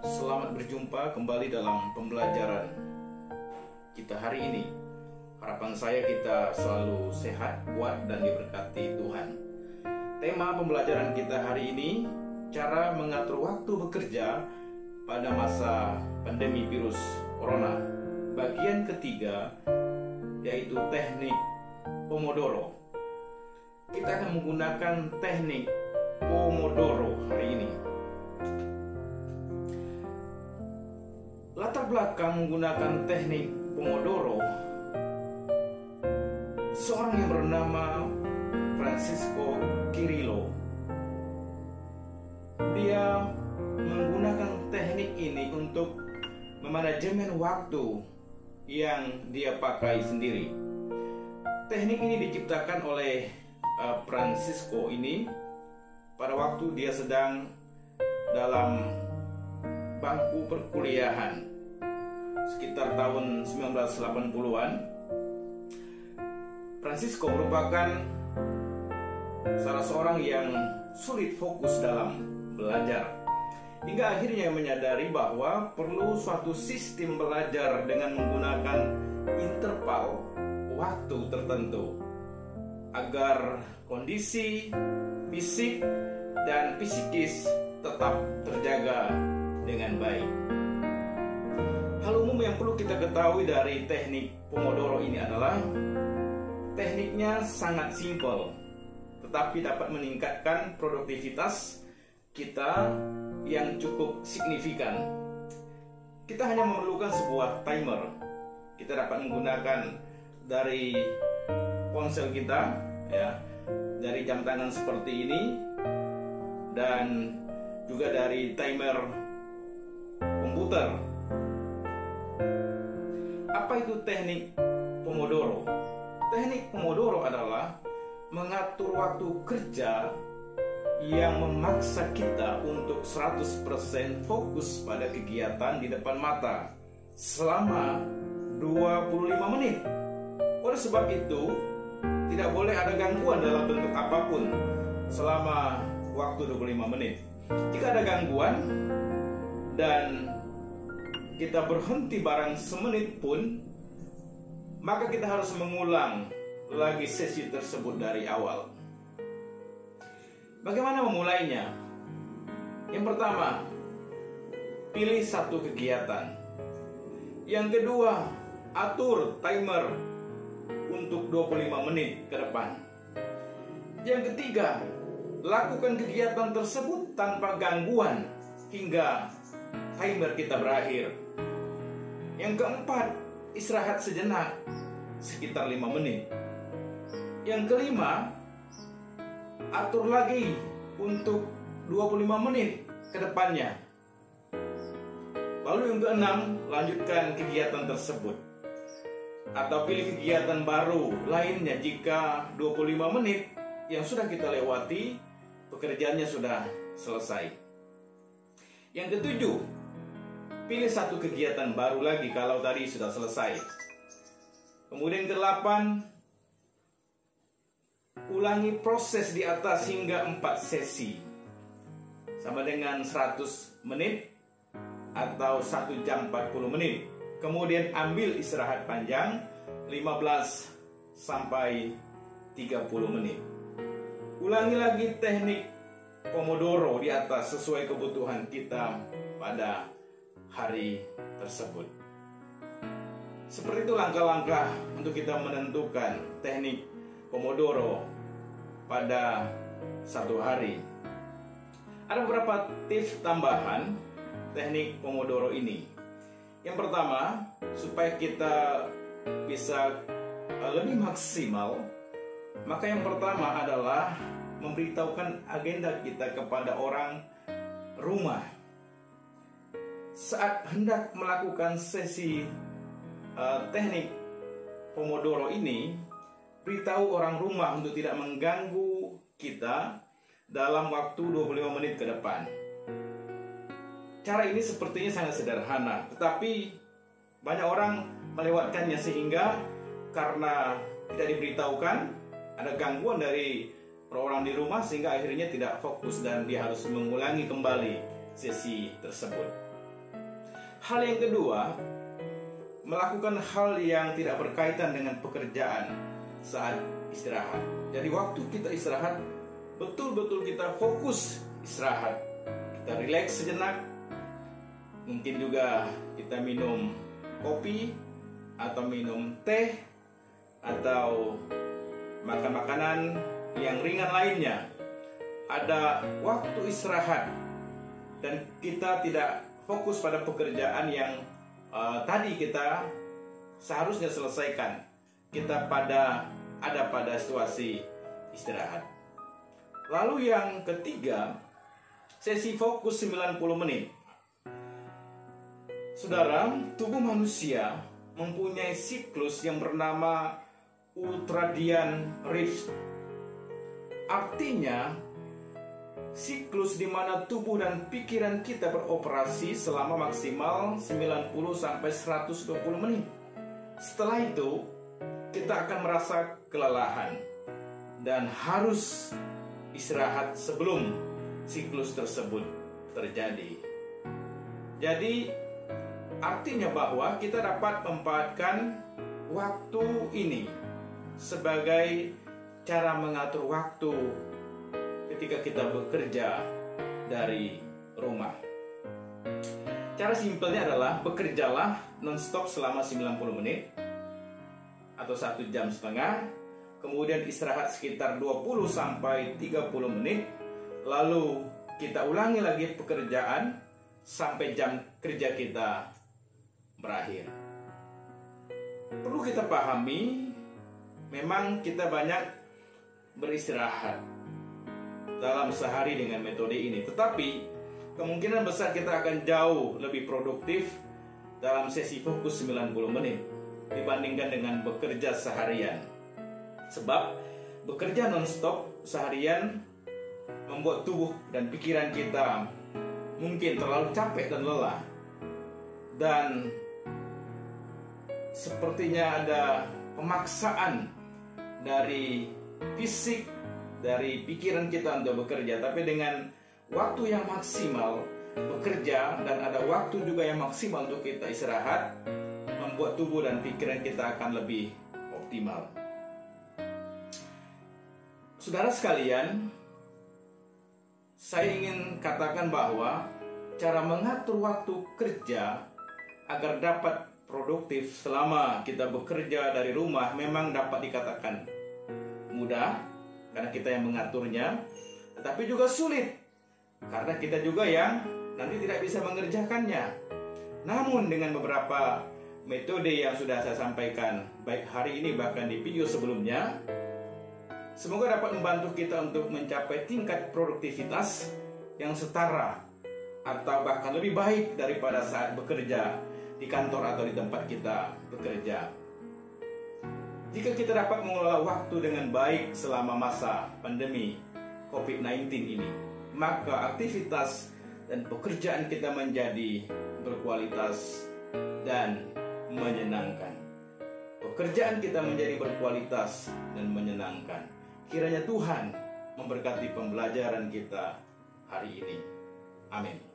Selamat berjumpa kembali dalam pembelajaran kita hari ini. Harapan saya kita selalu sehat, kuat, dan diberkati Tuhan. Tema pembelajaran kita hari ini, cara mengatur waktu bekerja pada masa pandemi virus corona. Bagian ketiga, yaitu teknik Pomodoro. Kita akan menggunakan teknik Pomodoro hari ini. Latar belakang menggunakan teknik Pomodoro, seorang yang bernama Francesco Cirillo. Dia menggunakan teknik ini untuk memanajemen waktu yang dia pakai sendiri. Teknik ini diciptakan oleh Francesco ini pada waktu dia sedang dalam bangku perkuliahan sekitar tahun 1980-an. Francesco merupakan salah seorang yang sulit fokus dalam belajar, hingga akhirnya menyadari bahwa perlu suatu sistem belajar dengan menggunakan interval waktu tertentu agar kondisi fisik dan psikis tetap terjaga dengan baik. Hal umum yang perlu kita ketahui dari teknik Pomodoro ini adalah tekniknya sangat simpel, tetapi dapat meningkatkan produktivitas kita yang cukup signifikan. Kita hanya memerlukan sebuah timer. Kita dapat menggunakan dari ponsel kita, ya, dari jam tangan seperti ini, dan juga dari timer komputer. Apa itu teknik Pomodoro? Teknik Pomodoro adalah mengatur waktu kerja yang memaksa kita untuk 100% fokus pada kegiatan di depan mata selama 25 menit. Oleh sebab itu, tidak boleh ada gangguan dalam bentuk apapun selama waktu 25 menit. Jika ada gangguan dan kita berhenti barang semenit pun, maka kita harus mengulang lagi sesi tersebut dari awal. Bagaimana memulainya? Yang pertama, pilih satu kegiatan. Yang kedua, atur timer untuk 25 menit ke depan. Yang ketiga, lakukan kegiatan tersebut tanpa gangguan hingga timer kita berakhir. Yang keempat, istirahat sejenak sekitar 5 menit. Yang kelima, atur lagi untuk 25 menit ke depannya. Lalu yang keenam, lanjutkan kegiatan tersebut atau pilih kegiatan baru lainnya jika 25 menit yang sudah kita lewati pekerjaannya sudah selesai. Yang ketujuh, pilih satu kegiatan baru lagi kalau tadi sudah selesai. Kemudian ke-8, ulangi proses di atas hingga 4 sesi sama dengan 100 menit atau 1 jam 40 menit. Kemudian ambil istirahat panjang 15 sampai 30 menit. Ulangi lagi teknik Pomodoro di atas sesuai kebutuhan kita pada hari tersebut. Seperti itu langkah-langkah untuk kita menentukan teknik Pomodoro pada satu hari. Ada beberapa tips tambahan teknik Pomodoro ini. Yang pertama, supaya kita bisa lebih maksimal, maka yang pertama adalah memberitahukan agenda kita kepada orang rumah. Saat hendak melakukan sesi teknik Pomodoro ini, beritahu orang rumah untuk tidak mengganggu kita dalam waktu 25 menit ke depan. Cara ini sepertinya sangat sederhana, tetapi banyak orang melewatkannya sehingga karena tidak diberitahukan, ada gangguan dari orang di rumah sehingga akhirnya tidak fokus dan dia harus mengulangi kembali sesi tersebut. Hal yang kedua, melakukan hal yang tidak berkaitan dengan pekerjaan saat istirahat. Jadi waktu kita istirahat, betul-betul kita fokus istirahat. Kita rileks sejenak. Mungkin juga kita minum kopi atau minum teh atau makan makanan yang ringan lainnya. Ada waktu istirahat dan kita tidak fokus pada pekerjaan yang tadi kita seharusnya selesaikan. Kita ada pada situasi istirahat. Lalu yang ketiga, sesi fokus 90 menit. Saudara, tubuh manusia mempunyai siklus yang bernama ultradian rhythm. Artinya, siklus di mana tubuh dan pikiran kita beroperasi selama maksimal 90-120 menit. Setelah itu, kita akan merasa kelelahan dan harus istirahat sebelum siklus tersebut terjadi. Jadi, artinya bahwa kita dapat memanfaatkan waktu ini sebagai cara mengatur waktu ketika kita bekerja dari rumah. Cara simpelnya adalah bekerjalah non-stop selama 90 menit atau 1,5 jam, kemudian istirahat sekitar 20-30 menit, lalu kita ulangi lagi pekerjaan sampai jam kerja kita berakhir. Perlu kita pahami, memang kita banyak beristirahat dalam sehari dengan metode ini, tetapi kemungkinan besar kita akan jauh lebih produktif dalam sesi fokus 90 menit dibandingkan dengan bekerja seharian. Sebab bekerja non-stop seharian membuat tubuh dan pikiran kita mungkin terlalu capek dan lelah, dan sepertinya ada pemaksaan dari fisik, dari pikiran kita untuk bekerja. Tapi dengan waktu yang maksimal bekerja dan ada waktu juga yang maksimal untuk kita istirahat, membuat tubuh dan pikiran kita akan lebih optimal. Saudara sekalian, saya ingin katakan bahwa cara mengatur waktu kerja agar dapat produktif selama kita bekerja dari rumah memang dapat dikatakan mudah karena kita yang mengaturnya, tetapi juga sulit karena kita juga yang nanti tidak bisa mengerjakannya. Namun dengan beberapa metode yang sudah saya sampaikan baik hari ini bahkan di video sebelumnya, semoga dapat membantu kita untuk mencapai tingkat produktivitas yang setara atau bahkan lebih baik daripada saat bekerja di kantor atau di tempat kita bekerja. Jika kita dapat mengelola waktu dengan baik selama masa pandemi COVID-19 ini, maka aktivitas dan pekerjaan kita menjadi berkualitas dan menyenangkan. Pekerjaan kita menjadi berkualitas dan menyenangkan. Kiranya Tuhan memberkati pembelajaran kita hari ini. Amin.